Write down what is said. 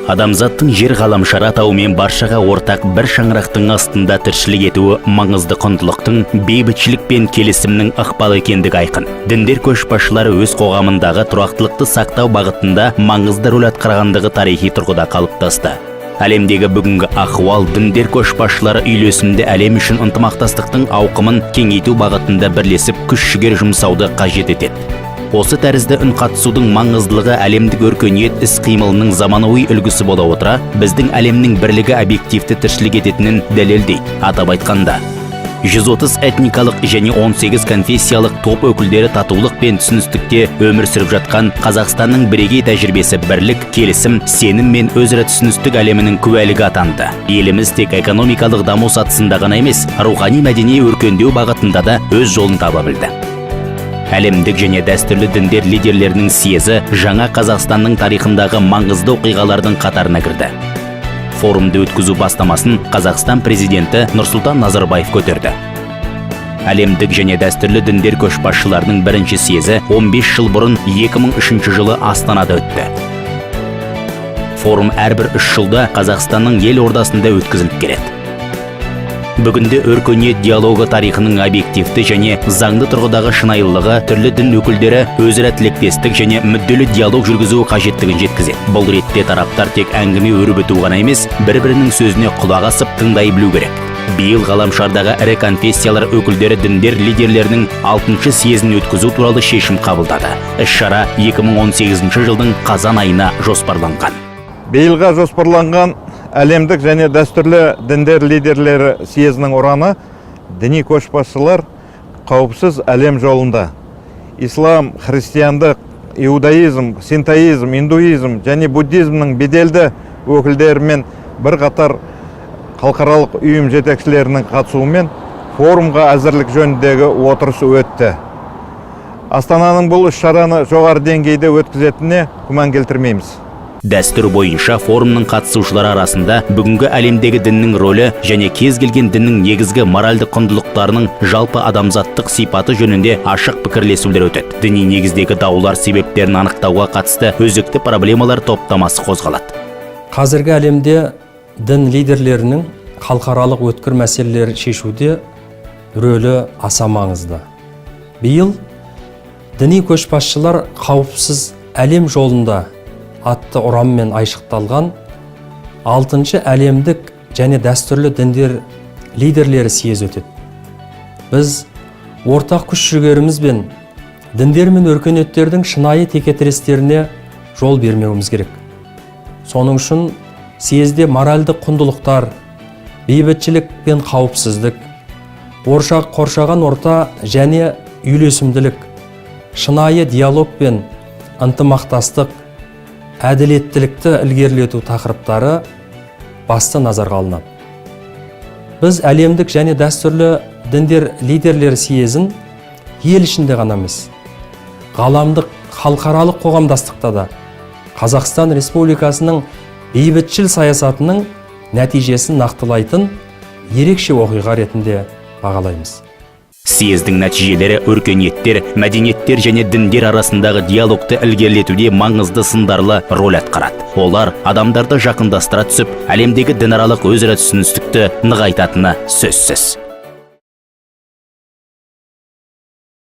Адамзаттың жер ғаламшар атауымен баршаға ортақ бір шаңырақтың астында тіршілік етуі маңызды құндылықтың бейбітшілік пен келісімнің ықпалы екендігі айқын. Діндер көшбасшылары өз қоғамындағы тұрақтылықты сақтау бағытында маңызды рөл атқарғандығы тарихи тұрғыда қалыптасты. Әлемдегі бүгінгі ахуал діндер көшбасшылары үйлесімді әлем үшін ынтымақтастықтың ауқымын кеңейту бағытында бірлесіп күш-жігер жұмсауды қажет етеді. Осы тәрізді үнқатысудың маңыздылығы әлемдік өркениет іс-қимылының заманауи үлгісі бола отыра, біздің әлемнің бірлігі объективті тіршілік ететінін дәлелдейді. Атап айтқанда, 130 этникалық және 18 конфессиялық топ өкілдері татулық пен түсіністікте өмір сүріп жатқан Қазақстанның бірегей тәжірибесі бірлік, келісім, сенім мен өзара түсіністік әлемінің куәлігі атанды. Еліміз тек экономикалық даму сатысында ғана емес, рухани мәдени өркендеу бағытында да өз жолын таба білді. Әлемдік және дәстүрлі діндер лидерлерінің съезі жаңа Қазақстанның тарихындағы маңызды оқиғалардың қатарына кірді. Форумды өткізу бастамасын Қазақстан президенті Нұрсұлтан Назарбаев көтерді. Әлемдік және дәстүрлі діндер көшбасшыларының бірінші съезі 15 жыл бұрын 2003 жылы Астанада өтті. Форум әрбір 3 жылда Қазақстанның ел ордасында өткізіліп келеді. Бүгінде өркениет диалогы тарихының объективті және заңды тұрғыдағы шынайылығы түрлі дін өкілдері өзара тілектестік және мүдделі диалог жүргізу қажеттігін жеткізеді. Бұл ретте тараптар тек әңгіме өрбіту ғана емес, бір-бірінің сөзіне құлақ асып тыңдай білу керек. Биыл ғаламшардағы ірі конфессиялар өкілдері діндер лидерлерінің 6-шы съезін өткізу туралы шешім қабылдады. Іс-шара 2018 жылдың қазан айына жоспарланған. Биылға жоспарланған әлемдік және дәстүрлі діндер лидерлері съезінің ұраны діни көшбасшылар қауіпсіз әлем жолында. Ислам, христиандық, иудаизм, синтоизм, индуизм және буддизмнің беделді өкілдерімен бірқатар халықаралық ұйым жетекшілерінің қатысуымен форумға әзірлік жөніндегі отырысы өтті. Астананың бұл іс-шараны жоғары деңгейде өткізетініне күмән келтірмейміз. Дәстүр бойынша форумның қатысушылары арасында бүгінгі әлемдегі діннің рөлі және кез келген діннің негізгі моральды құндылықтарының жалпы адамзаттық сипаты жөнінде ашық пікірлесулер өтеді. Діни негіздегі даулар себептерін анықтауға қатысты өзекті проблемалар топтамасы қозғалады. Қазіргі әлемде дін лидерлерінің халықаралық өткір мәселелер шешуде рөлі аса маңызды. Биыл діни көшбасшылар қауіпсіз әлем жолында атты ұранмен айшықталған 6-шы әлемдік және дәстүрлі діндер лидерлері съезі өтеді. Біз ортақ күш-жігерімізбен діндер мен өркениеттердің шынайы текетірестеріне жол бермеуіміз керек. Соның үшін съезде моральдық құндылықтар, бейбітшілік пен қауіпсіздік, қоршаған орта және үйлесімділік, шынайы диалог пен ынтымақтастық, әділеттілікті ілгерілету тақырыптары басты назарға алынады. Біз әлемдік және дәстүрлі діндер лидерлері съезін ел ішінде ғана емес, ғаламдық халықаралық қоғамдастықта да Қазақстан Республикасының бейбітшіл саясатының нәтижесін нақтылайтын ерекше оқиға ретінде бағалаймыз. Съездің нәтижелері өркениеттер, мәдениеттер және діндер арасындағы диалогты ілгерілетуде маңызды сындарлы рөл атқарады. Олар адамдарды жақындастыра түсіп, әлемдегі дінаралық өзара түсіністікті нығайтатыны сөзсіз.